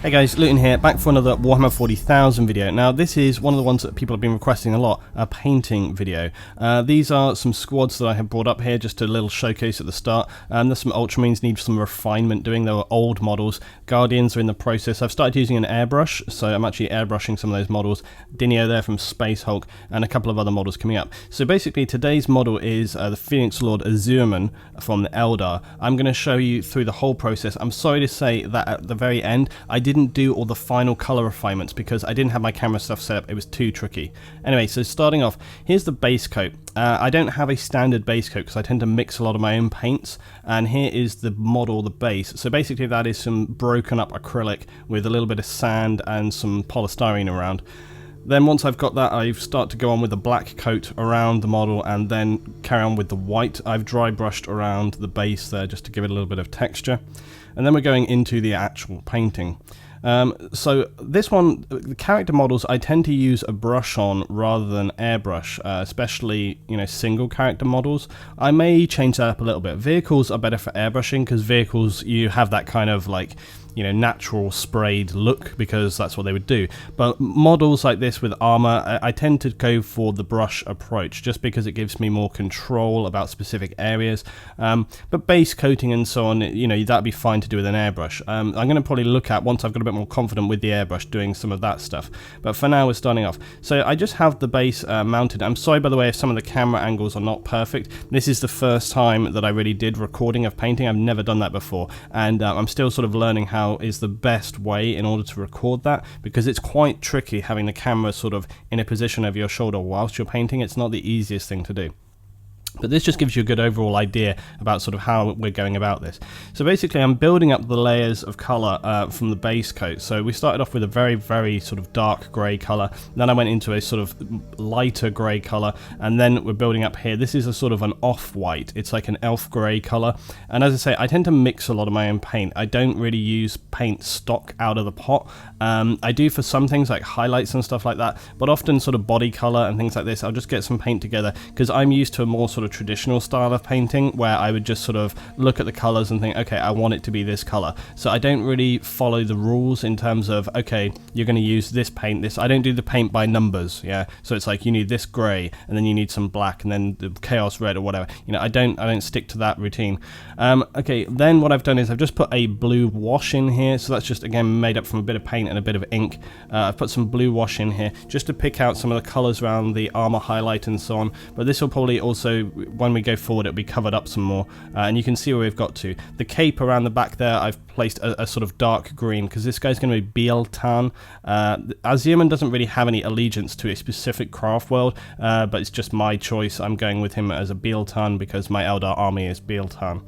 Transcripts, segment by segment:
Hey guys, Luton here, back for another Warhammer 40,000 video. Now this is one of the ones that people have been requesting a lot, a painting video. These are some squads that I have brought up here, just a little showcase at the start. There's some Ultramarines need some refinement doing, they were old models. Guardians are in the process. I've started using an airbrush, so I'm actually airbrushing some of those models. Dinio there from Space Hulk, and a couple of other models coming up. So basically today's model is the Phoenix Lord ASURMEN from the Eldar. I'm going to show you through the whole process. I'm sorry to say that at the very end, I didn't do all the final color refinements because I didn't have my camera stuff set up. It was too tricky. Anyway, so starting off, here's the base coat. I don't have a standard base coat because I tend to mix a lot of my own paints, and here is the model, the base. So basically that is some broken up acrylic with a little bit of sand and some polystyrene around. Then once I've got that, I start to go on with the black coat around the model and then carry on with the white. I've dry brushed around the base there just to give it a little bit of texture. And then we're going into the actual painting. So this one, the character models, I tend to use a brush on rather than airbrush, especially, you know, single character models. I may change that up a little bit. Vehicles are better for airbrushing because vehicles, you have that kind of like, you know, natural sprayed look because that's what they would do. But models like this with armor, I tend to go for the brush approach just because it gives me more control about specific areas. But base coating and so on, you know, that'd be fine to do with an airbrush. I'm going to probably look at, once I've got a bit more confident with the airbrush, doing some of that stuff. But for now, we're starting off. So I just have the base mounted. I'm sorry, by the way, if some of the camera angles are not perfect. This is the first time that I really did recording of painting. I've never done that before. And I'm still sort of learning how is the best way in order to record that, because it's quite tricky having the camera sort of in a position over your shoulder whilst you're painting. It's not the easiest thing to do. But this just gives you a good overall idea about sort of how we're going about this. So basically I'm building up the layers of colour from the base coat. So we started off with a very, very sort of dark grey colour. Then I went into a sort of lighter grey colour. And then we're building up here. This is a sort of an off-white. It's like an elf grey colour. And as I say, I tend to mix a lot of my own paint. I don't really use paint stock out of the pot. I do for some things like highlights and stuff like that. But often sort of body colour and things like this, I'll just get some paint together because I'm used to a more sort of traditional style of painting where I would just sort of look at the colors and think, okay, I want it to be this color. So I don't really follow the rules in terms of, okay, you're going to use this paint, this. I don't do the paint by numbers, yeah. So it's like you need this gray and then you need some black and then the chaos red or whatever. You know, I don't stick to that routine. Okay, then what I've done is I've just put a blue wash in here. So that's just again made up from a bit of paint and a bit of ink. I've put some blue wash in here just to pick out some of the colors around the armor highlight and so on. But this will probably also, when we go forward, it'll be covered up some more, and you can see where we've got to. The cape around the back there, I've placed a sort of dark green because this guy's going to be Biel-Tan. ASURMEN doesn't really have any allegiance to a specific craft world, but it's just my choice. I'm going with him as a Biel-Tan because my Eldar army is Biel-Tan.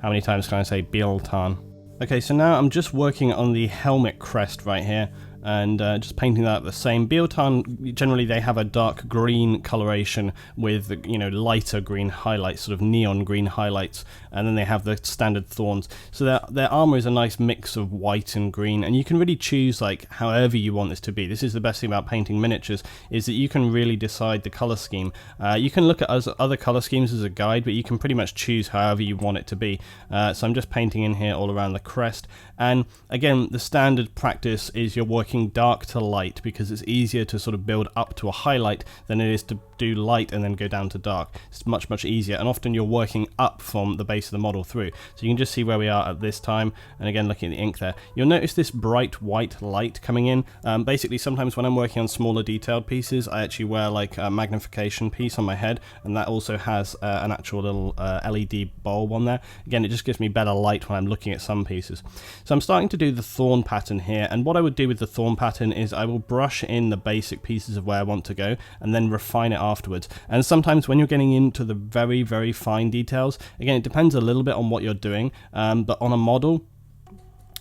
How many times can I say Biel-Tan? Okay, so now I'm just working on the helmet crest right here, and just painting that the same. Biel-Tan, generally they have a dark green coloration with, you know, lighter green highlights, sort of neon green highlights, and then they have the standard thorns. So their armor is a nice mix of white and green, and you can really choose like however you want this to be. This is the best thing about painting miniatures, is that you can really decide the color scheme. You can look at other color schemes as a guide, but you can pretty much choose however you want it to be. So I'm just painting in here all around the crest, and again, the standard practice is you're working dark to light because it's easier to sort of build up to a highlight than it is to do light and then go down to dark. It's much easier, and often you're working up from the base of the model through. So you can just see where we are at this time, and again looking at the ink there, you'll notice this bright white light coming in. Basically sometimes when I'm working on smaller detailed pieces, I actually wear like a magnification piece on my head, and that also has an actual little LED bulb on there. Again, it just gives me better light when I'm looking at some pieces. So I'm starting to do the Thorne pattern here, and what I would do with the Thorne pattern is I will brush in the basic pieces of where I want to go and then refine it afterwards. And sometimes when you're getting into the very fine details, again, it depends a little bit on what you're doing, but on a model,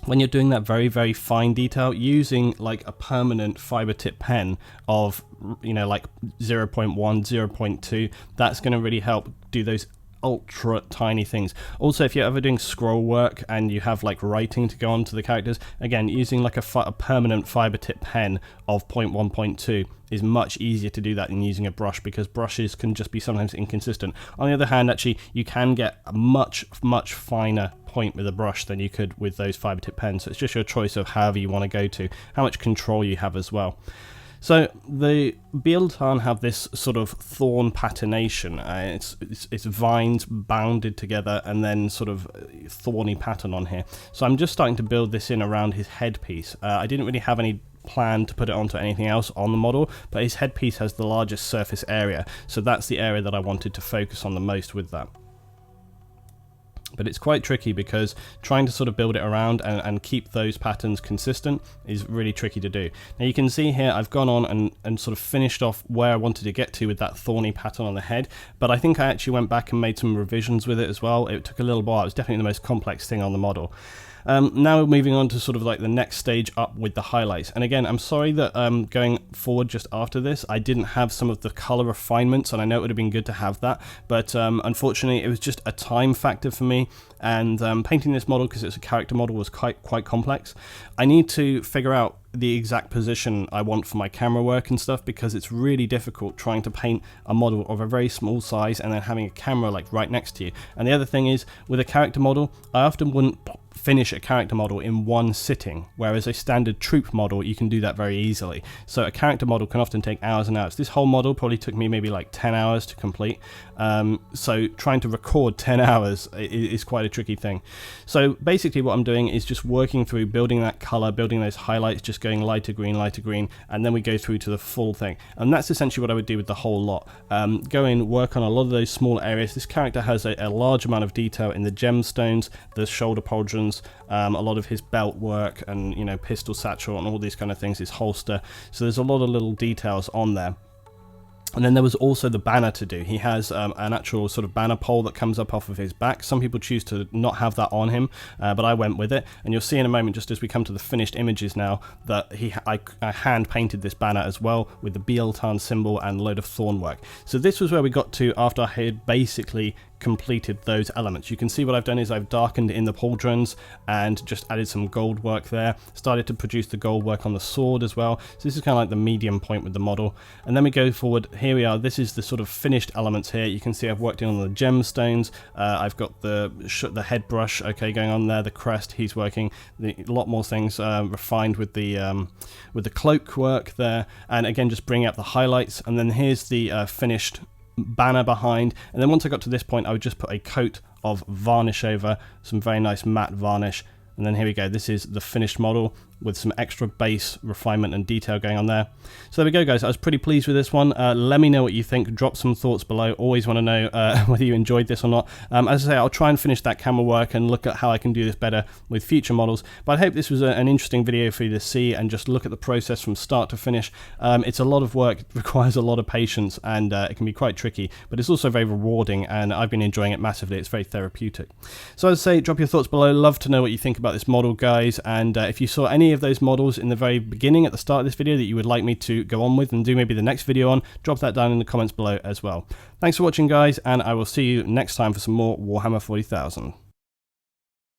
when you're doing that very fine detail, using like a permanent fiber tip pen of, you know, like 0.1, 0.2, that's going to really help do those ultra tiny things. Also, if you're ever doing scroll work and you have like writing to go onto the characters, again, using like a permanent fiber tip pen of 0.1, 0.2 is much easier to do that than using a brush, because brushes can just be sometimes inconsistent. On the other hand, actually, you can get a much finer point with a brush than you could with those fiber tip pens. So it's just your choice of however you want to go to, how much control you have as well. So the Biel-Tan have this sort of thorn patternation. It's vines bounded together and then sort of thorny pattern on here. So I'm just starting to build this in around his headpiece. I didn't really have any plan to put it onto anything else on the model, but his headpiece has the largest surface area, so that's the area that I wanted to focus on the most with that. But it's quite tricky because trying to sort of build it around and keep those patterns consistent is really tricky to do. Now you can see here I've gone on and sort of finished off where I wanted to get to with that thorny pattern on the head, but I think I actually went back and made some revisions with it as well. It took a little while. It was definitely the most complex thing on the model. Now we're moving on to sort of like the next stage up with the highlights. And again, I'm sorry that going forward just after this, I didn't have some of the color refinements, and I know it would have been good to have that, but unfortunately it was just a time factor for me, and painting this model, because it's a character model, was quite complex. I need to figure out the exact position I want for my camera work and stuff, because it's really difficult trying to paint a model of a very small size and then having a camera like right next to you. And the other thing is, with a character model, I often wouldn't finish a character model in one sitting, whereas a standard troop model, you can do that very easily. So a character model can often take hours and hours. This whole model probably took me maybe like 10 hours to complete. So trying to record 10 hours is quite a tricky thing. So basically what I'm doing is just working through building that color, building those highlights, just going lighter green, and then we go through to the full thing. And that's essentially what I would do with the whole lot. Go in, work on a lot of those small areas. This character has a large amount of detail in the gemstones, the shoulder pauldrons, a lot of his belt work, and you know, pistol satchel and all these kind of things, his holster. So there's a lot of little details on there. And then there was also the banner to do. He has an actual sort of banner pole that comes up off of his back. Some people choose to not have that on him, but I went with it. And you'll see in a moment, just as we come to the finished images now, that I hand painted this banner as well with the Biel-Tan symbol and a load of thorn work. So this was where we got to after I had basically completed those elements. You can see what I've done is I've darkened in the pauldrons and just added some gold work there. Started to produce the gold work on the sword as well. So this is kind of like the medium point with the model. And then we go forward. Here we are. This is the sort of finished elements here. You can see I've worked in on the gemstones. I've got the head brush, okay, going on there. The crest, he's working. A lot more things refined with the cloak work there. And again, just bring up the highlights. And then here's the finished banner behind, and then once I got to this point, I would just put a coat of varnish over, some very nice matte varnish, and then here we go. This is the finished model with some extra base refinement and detail going on there. So there we go, guys. I was pretty pleased with this one. Let me know what you think. Drop some thoughts below. Always want to know whether you enjoyed this or not. As I say, I'll try and finish that camera work and look at how I can do this better with future models. But I hope this was an interesting video for you to see and just look at the process from start to finish. It's a lot of work. It requires a lot of patience, and it can be quite tricky, but it's also very rewarding, and I've been enjoying it massively. It's very therapeutic. So as I say, drop your thoughts below. Love to know what you think about this model, guys, and if you saw any of those models in the very beginning at the start of this video that you would like me to go on with and do maybe the next video on, drop that down in the comments below as well. Thanks for watching, guys, and I will see you next time for some more Warhammer 40,000.